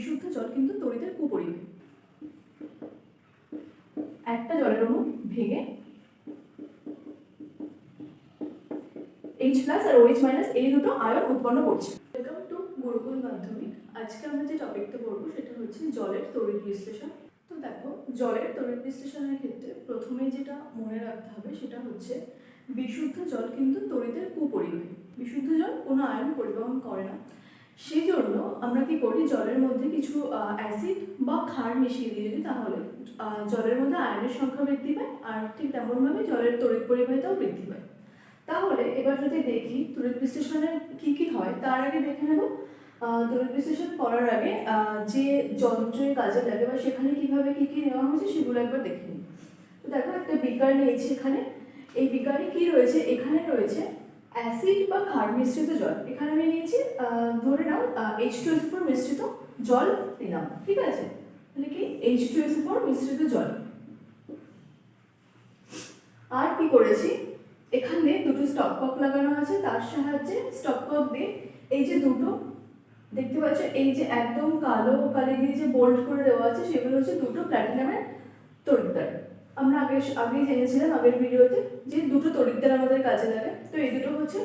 বিশুদ্ধ জল কিন্তু তড়িতের কুপরিবাহী। একটা জলের অণু ভেঙে H+ আর OH- এই দুটো আয়ন উৎপন্ন করছে। ওয়েলকাম টু গুরুকুল মাধ্যমিক। আজকে আমরা যে টপিকটা পড়বো সেটা হচ্ছে জলের তড়িৎ বিশ্লেষণ। তো দেখো, জলের তড়িৎ বিশ্লেষণের ক্ষেত্রে প্রথমেই যেটা মনে রাখতে হবে সেটা হচ্ছে বিশুদ্ধ জল কিন্তু তড়িতের কুপরিবাহী। বিশুদ্ধ জল কোনো আয়ন পরিবহন করে না, সেই জন্য আমরা কি করি, জলের মধ্যে কিছু অ্যাসিড বা ক্ষার মিশিয়ে দিই যদি, তাহলে জলের মধ্যে আয়নের সংখ্যা বৃদ্ধি পায় আর ঠিক তেমনভাবে জলের তড়িৎ পরিবাহিতাও বৃদ্ধি পায়। তাহলে এবার যদি দেখি তড়িৎ বিশ্লেষণের কি কি হয়, তার আগে দেখে নেব তড়িৎ বিশ্লেষণ করার আগে যে যন্ত্রের কাজে লাগে বা সেখানে কিভাবে কি কি নেওয়া হয়েছে সেগুলো একবার দেখে নিই। তো দেখো, একটা বিকার নিয়েছি এখানে। এই বিকারে কি রয়েছে, এখানে রয়েছে অ্যাসিড বা ক্ষার মিশ্রিত জল। এখানে আমি নিয়েছি ধরে নাও H2SO4 মিশ্রিত জল নিলাম, ঠিক আছে? তাহলে কি H2SO4 মিশ্রিত জল। আর কি করেছি, এখানে দুটো স্টপ কক লাগানো আছে, তার সাহায্যে স্টপ কক দিয়ে এই যে দুটো দেখতে পাচ্ছ, এই যে একদম কালো কালি দিয়ে যে বোল্ড করে দেওয়া আছে সেগুলো হচ্ছে দুটো প্ল্যাটিনামের তড়িৎদ্বার। আমরা আগেই জেনেছিলাম আগের ভিডিওতে যে দুটো তড়িৎদ্বার আমাদের কাজে লাগে। তো এই দুটো হচ্ছে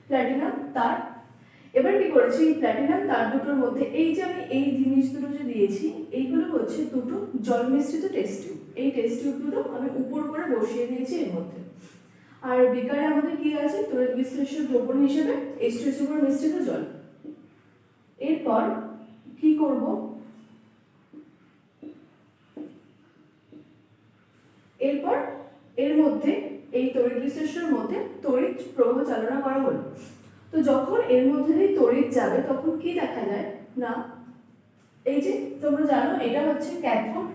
প্ল্যাটিনাম তার। এবার কি করেছি, প্ল্যাটিনাম তার দুটোর মধ্যে এই যে আমি এই জিনিস দুটো যে দিয়েছি, এইগুলো হচ্ছে দুটো জল মিশ্রিত টেস্ট টিউব। এই টেস্ট টিউব দুটো আমি উপর করে বসিয়ে দিয়েছি এর মধ্যে। আর বিকারে আমাদের কি আছে, তড়িৎ বিশ্লেষণ দ্রবণ হিসেবে H2SO4 মিশ্রিত জল। এরপর কি করব, এরপর এর মধ্যে এই তড়িৎ বিশ্লেষণের মধ্যে তড়িৎ প্রবাহ চালনা করা হলো। তো যখন এর মধ্যে দিয়ে তড়িৎ যাবে তখন কি দেখা যায় না, এই যে তোমরা জানো এটা হচ্ছে ক্যাথোড।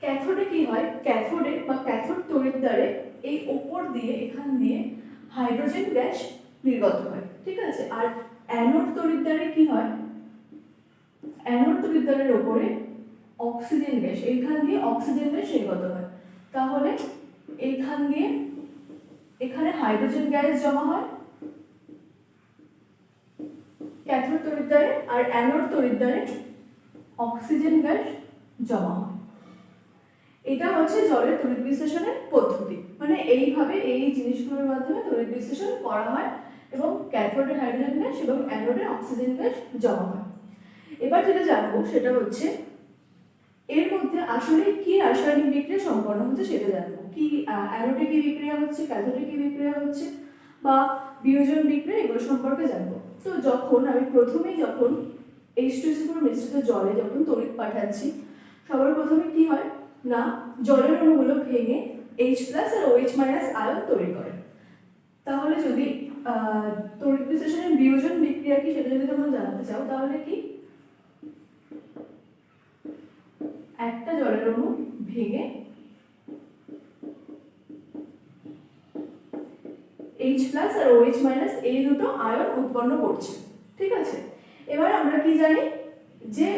ক্যাথোডে কি হয়, ক্যাথোডে বা ক্যাথোড তড়িৎদ্বারে এই উপর দিয়ে এখান দিয়ে হাইড্রোজেন গ্যাস নির্গত হয়, ঠিক আছে? আর অ্যানোড তড়িৎদ্বারে কি হয়, অ্যানোড তড়িৎদ্বারের উপরে অক্সিজেন গ্যাস, এইখান দিয়ে অক্সিজেন গ্যাস নির্গত হয়। তাহলে এইখান দিয়ে এখানে হাইড্রোজেন গ্যাস জমা হয় ক্যাথোড তড়িৎদ্বারে, আর অ্যানোড তড়িৎদ্বারে অক্সিজেন গ্যাস জমা হয়। এটা হচ্ছে জলের তড়িৎ বিশ্লেষণের পদ্ধতি। মানে এইভাবে এই জিনিসগুলোর মাধ্যমে তড়িৎ বিশ্লেষণ করা হয় এবং ক্যাথোডে হাইড্রোজেন গ্যাস এবং অ্যানোডে অক্সিজেন গ্যাস জমা হয়। এবার যেটা জানবো সেটা হচ্ছে এর মধ্যে আসলে কি রাসায়নিক বিক্রিয়া সম্পন্ন হচ্ছে সেটা জানবো। কি অ্যানোডে কি বিক্রিয়া হচ্ছে, ক্যাথোডে কি বিক্রিয়া হচ্ছে, বা বিয়োজন বিক্রিয়া, এগুলো সম্পর্কে জানবো। তো যখন আমি প্রথমেই যখন H2SO4 মিশ্রিত জলে যখন তড়িৎ পাঠাচ্ছি, সবার প্রথমে কি হয় না, জলের অণুগুলো ভেঙে H+ আর OH- আয়ন তৈরি করে। তাহলে যদি তড়িৎ বিশ্লেষণের বিয়োজন বিক্রিয়া কি সেটা যদি তোমরা জানতে চাও, তাহলে কি একটা জলের অণু ভেঙে H+ আর OH- এই দুটো আয়ন উৎপন্ন করছে, ঠিক আছে? এবার আমরা কি জানি যে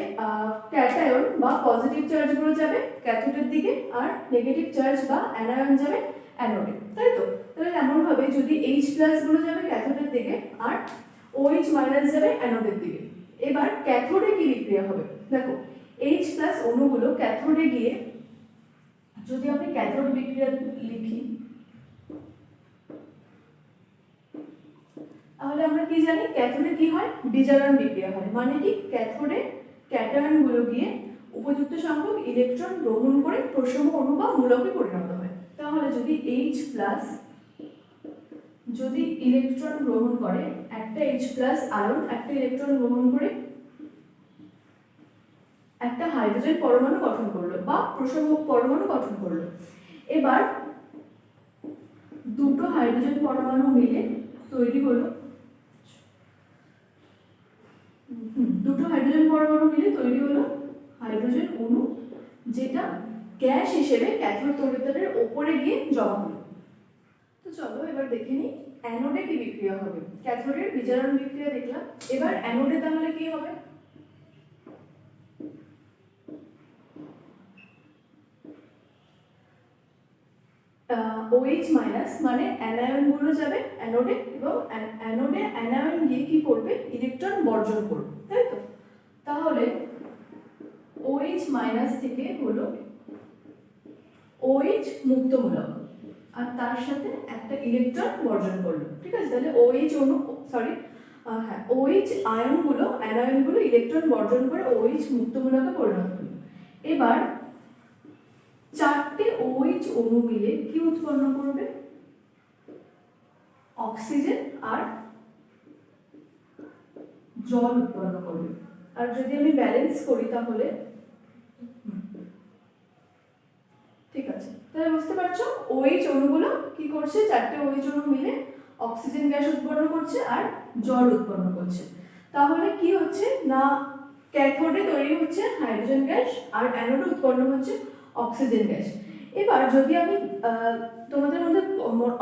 ক্যাটায়ন বা পজিটিভ চার্জগুলো যাবে ক্যাথোডের দিকে আর নেগেটিভ চার্জ বা অ্যানায়ন যাবে অ্যানোডে, তাই তো? তাহলে এমন ভাবে যদি H+ গুলো যাবে ক্যাথোডের দিকে আর OH- যাবে অ্যানোডের দিকে। এবার ক্যাথোডে কি বিক্রিয়া হবে, দেখো H+ অণুগুলো ক্যাথোডে গিয়ে, যদি আমি ক্যাথোড বিক্রিয়া লিখি তাহলে আমরা কি জানি, ক্যাথোডে কি হয়, বিজারণ বিক্রিয়া হয়। মানে কি, ক্যাথোডে ক্যাটায়নগুলো গিয়ে উপযুক্ত সংখ্যক ইলেকট্রন গ্রহণ করে প্রসম অণু বা মূলকে পরিণত হয়। তাহলে যদি H+ যদি ইলেকট্রন গ্রহণ করে, একটা H+ আয়ন একটা ইলেকট্রন গ্রহণ করে একটা হাইড্রোজেন পরমাণু গঠন করলো বা প্রসম পরমাণু গঠন করলো। এবার দুটো হাইড্রোজেন পরমাণু মিলে তৈরি হলো, দুটো হাইড্রোজেন পরমাণু মিলে তৈরি হলো হাইড্রোজেন অণু, যেটা গ্যাস হিসেবে ক্যাথোড তড়িৎদ্বারের উপরে গিয়ে জমা হলো। তো চলো এবার দেখে নিই অ্যানোডে কি বিক্রিয়া হবে। ক্যাথোডের বিজারণ বিক্রিয়া দেখলাম, এবার অ্যানোডে তাহলে কি হবে, OH মাইনাস মানে অ্যানায়নগুলো যাবে অ্যানোডে এবং অ্যানোডে অ্যানায়ন গিয়ে কি করবে, ইলেকট্রন বর্জন করবে, তাই তো? তাহলে OH মাইনাস থেকে হলো OH মুক্তমূলক আর তার সাথে একটা ইলেকট্রন বর্জন করলো, ঠিক আছে? তাহলে OH OH আয়নগুলো অ্যানায়নগুলো ইলেকট্রন বর্জন করে OH মুক্তমূলকে পরিণত হলো। এবার চারটে OH অণু মিলে কি উৎপন্ন করবে, অক্সিজেন আর জল উৎপন্ন করবে। আর যদি আমি ব্যালেন্স করি তাহলে ঠিক আছে, তাহলে বুঝতে পারছো OH অণুগুলো কি করছে, চারটে OH অণু মিলে অক্সিজেন গ্যাস উৎপন্ন করছে আর জল উৎপন্ন করছে। তাহলে কি হচ্ছে না, ক্যাথোডে তৈরি হচ্ছে হাইড্রোজেন গ্যাস আর অ্যানোডে উৎপন্ন হচ্ছে অক্সিজেন গ্যাস। এবার যদি আমি তোমাদের মধ্যে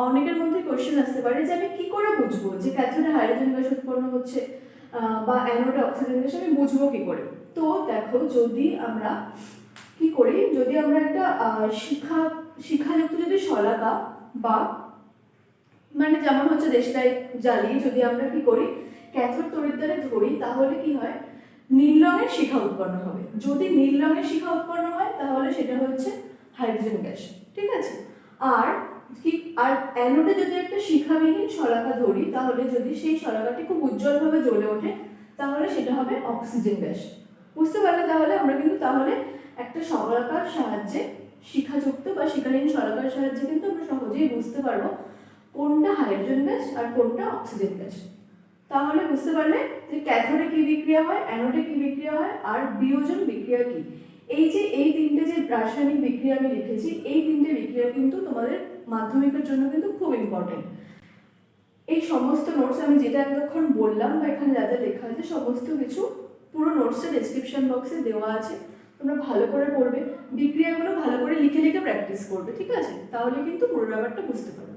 অনেকের মধ্যে কোশ্চেন আসতে পারে যে আমি কি করে বুঝবো যে ক্যাথোডে হাইড্রোজেন গ্যাস উৎপন্ন হচ্ছে বা অ্যানোডে অক্সিজেন গ্যাস, আমি বুঝবো কি করে? তো দেখো, যদি আমরা কি করি, যদি আমরা একটা শিখাযুক্ত যদি শলাকা বা মানে যেমন হচ্ছে দেশলাই জ্বালিয়ে যদি আমরা কি করি, ক্যাথোড তড়িৎদ্বারে ধরি, তাহলে কি হয়, নীল রঙের শিখা উৎপন্ন হবে। যদি নীল রঙের শিখা উৎপন্ন হয় তাহলে সেটা হচ্ছে হাইড্রোজেন গ্যাস, ঠিক আছে? আর অ্যানোডে যদি একটা শিখাবিহীন শলাকা ধরি, তাহলে যদি সেই শলাকাটি খুব উজ্জ্বলভাবে জ্বলে ওঠে তাহলে সেটা হবে অক্সিজেন গ্যাস। বুঝতে পারলে? তাহলে আমরা কিন্তু তাহলে একটা শলাকার সাহায্যে, শিখাযুক্ত বা শিখাহীন শলাকার সাহায্যে কিন্তু আমরা সহজেই বুঝতে পারবো কোনটা হাইড্রোজেন গ্যাস আর কোনটা অক্সিজেন গ্যাস। তাহলে বুঝতে পারলে যে ক্যাথোডে কি বিক্রিয়া হয়, অ্যানোডে কি বিক্রিয়া হয় আর বিয়োজন বিক্রিয়া কি। এই যে এই তিনটে যে রাসায়নিক বিক্রিয়া আমি লিখেছি, এই তিনটে বিক্রিয়া কিন্তু তোমাদের মাধ্যমিকের জন্য কিন্তু খুব ইম্পর্টেন্ট। এই সমস্ত নোটস আমি যেটা এতক্ষণ বললাম বা এখানে যা যা লেখা আছে সমস্ত কিছু পুরো নোটসের ডেসক্রিপশন বক্সে দেওয়া আছে, তোমরা ভালো করে পড়বে, বিক্রিয়াগুলো ভালো করে লিখে লিখে প্র্যাকটিস করবে, ঠিক আছে? তাহলে কিন্তু পুরো ব্যাপারটা বুঝতে পারবে।